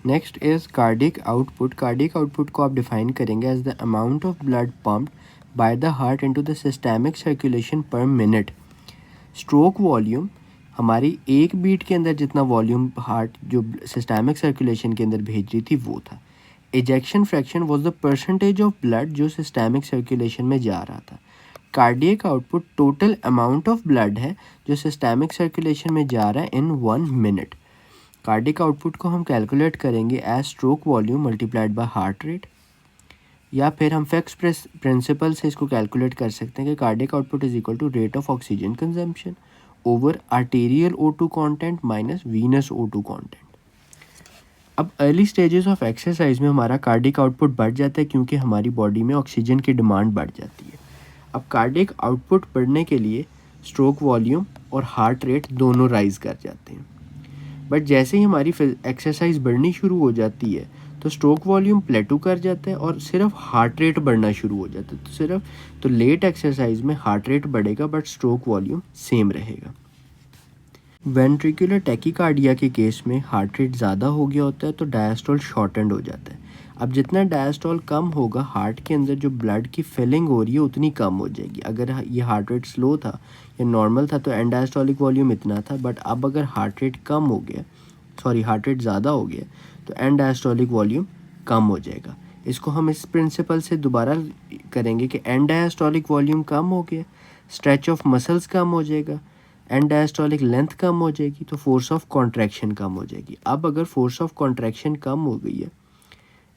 Next is cardiac output. Cardiac output को आप define करेंगे as the amount of blood pumped by the heart into the systemic circulation per minute. Stroke volume हमारी एक beat के अंदर जितना volume heart जो सिस्टेमिक सर्कुलेशन के अंदर भेज रही थी वो था। Ejection fraction was the percentage of blood जो सिस्टेमिक सर्कुलेशन में जा रहा था। Cardiac output total amount of blood है जो सिस्टेमिक सर्कुलेशन में जा रहा है इन 1 मिनट। कार्डियक आउटपुट को हम कैलकुलेट करेंगे as stroke volume multiplied by heart rate, या फिर हम फिक्स प्रिंसिपल से इसको कैलकुलेट कर सकते हैं कि cardiac output is equal to rate of oxygen consumption over arterial O2 content minus venous O2 content. अब अर्ली स्टेजेस ऑफ एक्सरसाइज में हमारा कार्डियक आउटपुट बढ़ जाता है क्योंकि हमारी बॉडी में ऑक्सीजन की डिमांड बढ़ जाती है। अब कार्डियक आउटपुट बढ़ने के लिए स्ट्रोक वॉल्यूम और हार्ट रेट दोनों राइज कर जाते हैं। बट जैसे ही हमारी एक्सरसाइज बढ़नी शुरू हो जाती है तो स्ट्रोक वॉल्यूम प्लेटू कर जाता है और सिर्फ हार्ट रेट बढ़ना शुरू हो जाता है। तो लेट एक्सरसाइज में हार्ट रेट बढ़ेगा बट स्ट्रोक वॉल्यूम सेम रहेगा। वेंट्रिकुलर टैकीकार्डिया के केस में हार्ट रेट ज़्यादा हो गया होता है तो डायस्टोल शॉर्टेंड हो जाता है। अब जितना डायस्टोल कम होगा हार्ट के अंदर जो ब्लड की फिलिंग हो रही है उतनी कम हो जाएगी। अगर ये हार्ट रेट स्लो था या नॉर्मल था तो एंड डायस्टोलिक वॉल्यूम इतना था, बट अब अगर हार्ट रेट ज़्यादा हो गया तो एंड डायस्टोलिक वॉल्यूम कम हो जाएगा। इसको हम इस प्रिंसिपल से दोबारा करेंगे कि एंड डायस्टोलिक वॉल्यूम कम हो गया, स्ट्रेच ऑफ मसल्स कम हो जाएगा, एंड डायस्टोलिक लेंथ कम हो जाएगी तो फोर्स ऑफ कॉन्ट्रैक्शन कम हो जाएगी। अब अगर फोर्स ऑफ कॉन्ट्रैक्शन कम हो गई है,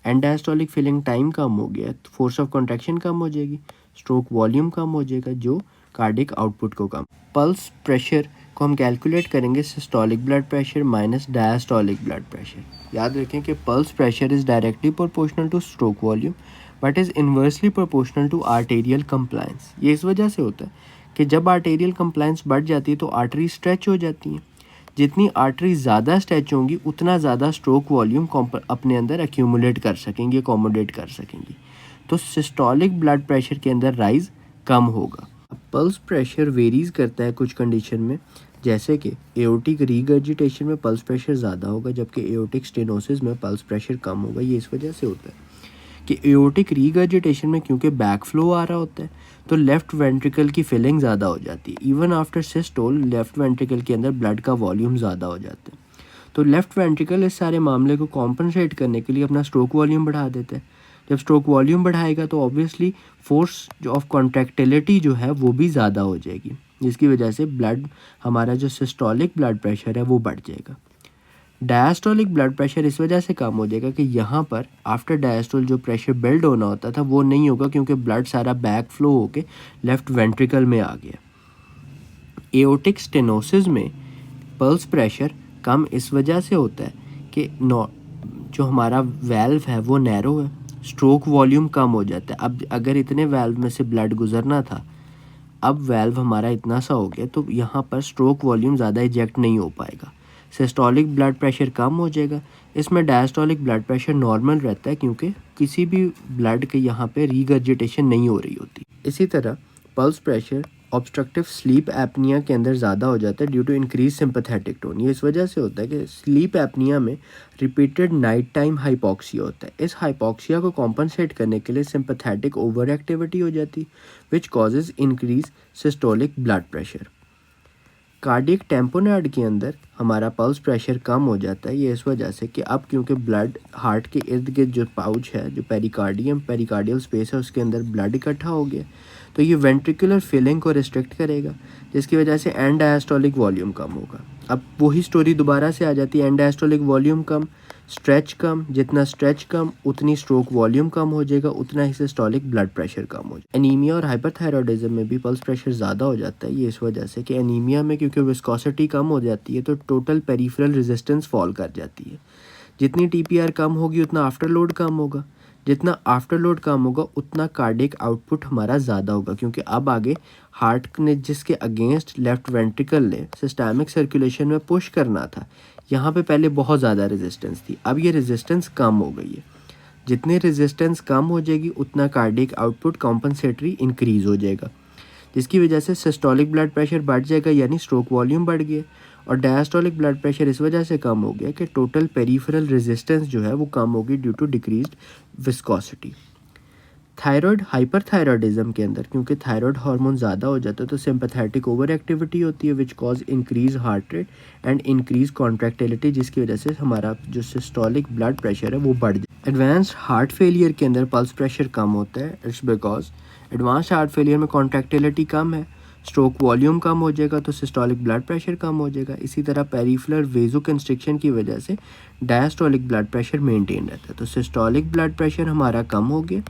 एंड डायस्टोलिक फिलिंग टाइम कम हो गया तो फोर्स ऑफ कॉन्ट्रैक्शन कम हो जाएगी, स्ट्रोक वॉल्यूम कम हो जाएगा जो कार्डिक आउटपुट को कम। पल्स प्रेशर को हम कैलकुलेट करेंगे systolic blood pressure minus diastolic blood pressure. याद रखें कि pulse pressure is directly proportional to stroke volume but is inversely proportional to arterial compliance. ये इस वजह से होता है कि जब आर्टेरियल कंप्लायंस बढ़ जाती है तो आर्टरी स्ट्रेच हो जाती हैं। जितनी आर्टरी ज़्यादा स्ट्रेच होंगी उतना ज़्यादा स्ट्रोक वॉल्यूम अपने अंदर एक्यूमुलेट कर सकेंगी, अकोमोडेट कर सकेंगी। तो सिस्टोलिक ब्लड प्रेशर के अंदर राइज कम होगा। पल्स प्रेशर वेरीज करता है कुछ कंडीशन में, जैसे कि एओर्टिक रीगर्जिटेशन में पल्स प्रेशर ज़्यादा होगा जबकि एओर्टिक स्टेनोसिस में पल्स प्रेशर कम होगा। ये इस वजह से होता है कि एओर्टिक रीगर्जिटेशन में क्योंकि बैक फ्लो आ रहा होता है तो लेफ़्ट वेंट्रिकल की फिलिंग ज़्यादा हो जाती है। Even after systole left ventricle के अंदर ब्लड का वॉल्यूम ज़्यादा हो जाता है। तो लेफ़्ट वेंट्रिकल इस सारे मामले को कॉम्पनसेट करने के लिए अपना स्ट्रोक वॉल्यूम बढ़ा देता है। जब स्ट्रोक वॉल्यूम बढ़ाएगा तो ऑब्वियसली फोर्स ऑफ कॉन्ट्रैक्टिलिटी जो है वो भी ज़्यादा हो जाएगी, जिसकी वजह से ब्लड हमारा जो सिस्टोलिक ब्लड प्रेशर है वो बढ़ जाएगा। डायस्टोलिक ब्लड प्रेशर इस वजह से कम हो जाएगा कि यहाँ पर आफ्टर डायस्टोल जो प्रेशर बिल्ड होना होता था वो नहीं होगा क्योंकि ब्लड सारा बैक फ्लो होके लेफ़्ट वेंट्रिकल में आ गया। एओर्टिक स्टेनोसिस में पल्स प्रेशर कम इस वजह से होता है कि जो हमारा वेल्व है वो नैरो है, स्ट्रोक वॉल्यूम कम हो जाता है। अब अगर इतने वेल्व में से ब्लड गुजरना था, अब वेल्व हमारा इतना सा हो गया तो यहाँ पर स्ट्रोक वॉल्यूम ज़्यादा इजेक्ट नहीं हो पाएगा। सिस्टोलिक ब्लड प्रेशर कम हो जाएगा। इसमें डायस्टोलिक ब्लड प्रेशर नॉर्मल रहता है क्योंकि किसी भी ब्लड के यहाँ पे रीगर्जिटेशन नहीं हो रही होती। इसी तरह pulse pressure obstructive sleep apnoea के अंदर ज़्यादा हो जाता है due to increase sympathetic tone. ये इस वजह से होता है कि स्लीप एपनिया में रिपीटेड नाइट टाइम हाइपोक्सिया होता है। इस हाइपोक्सिया को कॉम्पनसेट करने के लिए सिंपैथेटिक ओवर एक्टिविटी हो जाती which causes increase systolic blood pressure. Cardiac tamponade के अंदर हमारा पल्स प्रेशर कम हो जाता है। ये इस वजह से कि अब क्योंकि ब्लड हार्ट के इर्द गिर्द जो पाउच है, जो पेरिकार्डियल स्पेस है, उसके अंदर ब्लड इकट्ठा हो गया तो ये वेंट्रिकुलर फिलिंग को रिस्ट्रिक्ट करेगा, जिसकी वजह से एंड डायस्टोलिक वॉल्यूम कम होगा। अब वही स्टोरी दोबारा से आ जाती है, एंड डायस्टोलिक वॉल्यूम कम, स्ट्रेच कम, जितना स्ट्रेच कम उतनी स्ट्रोक वॉल्यूम कम हो जाएगा, उतना ही सिस्टोलिक ब्लड प्रेशर कम हो जाएगा। एनीमिया और हाइपरथायरॉयडिज्म में भी पल्स प्रेशर ज़्यादा हो जाता है। ये इस वजह से कि एनीमिया में क्योंकि विस्कोसिटी कम हो जाती है तो टोटल पेरिफेरल रेजिस्टेंस फॉल कर जाती है। जितनी टीपीआर कम होगी उतना आफ्टर लोड कम होगा, जितना आफ्टर लोड कम होगा उतना कार्डिक आउटपुट हमारा ज़्यादा होगा क्योंकि अब आगे हार्ट ने जिसके अगेंस्ट लेफ़्ट वेंट्रिकल ने सिस्टमिक सर्कुलेशन में पुश करना था, यहाँ पे पहले बहुत ज़्यादा रेजिस्टेंस थी, अब ये रेजिस्टेंस कम हो गई है। जितनी रेजिस्टेंस कम हो जाएगी उतना कार्डिक आउटपुट कॉम्पनसेटरी इंक्रीज़ हो जाएगा, जिसकी वजह से सिस्टोलिक ब्लड प्रेशर बढ़ जाएगा यानी स्ट्रोक वॉल्यूम बढ़ गया और डायस्टोलिक ब्लड प्रेशर इस वजह से कम हो गया कि टोटल पेरिफेरल रेजिस्टेंस जो है वो कम होगी due to decreased viscosity. Thyroid hyperthyroidism के अंदर क्योंकि थायराइड हार्मोन ज़्यादा हो जाता है तो सिंपैथेटिक ओवर एक्टिविटी होती है which cause increase heart rate and increase contractility, जिसकी वजह से हमारा जो सिस्टोलिक ब्लड प्रेशर है वो बढ़ जाए। एडवांस्ड हार्ट फेलियर के अंदर पल्स प्रेशर कम होता है, it's because advanced heart failure में कॉन्ट्रैक्टिलिटी कम है, स्ट्रोक वॉल्यूम कम हो जाएगा तो सिस्टोलिक ब्लड प्रेशर कम हो जाएगा। इसी तरह पेरिफेरल वेजोकंस्ट्रिक्शन की वजह से डायस्टोलिक ब्लड प्रेशर मेंटेन रहता है। तो सिस्टोलिक ब्लड प्रेशर हमारा कम हो गया,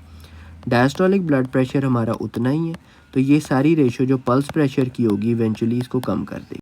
डायस्टोलिक ब्लड प्रेशर हमारा उतना ही है। तो ये सारी रेशो जो पल्स प्रेशर की होगी इवेंचुअली इसको कम कर देगी।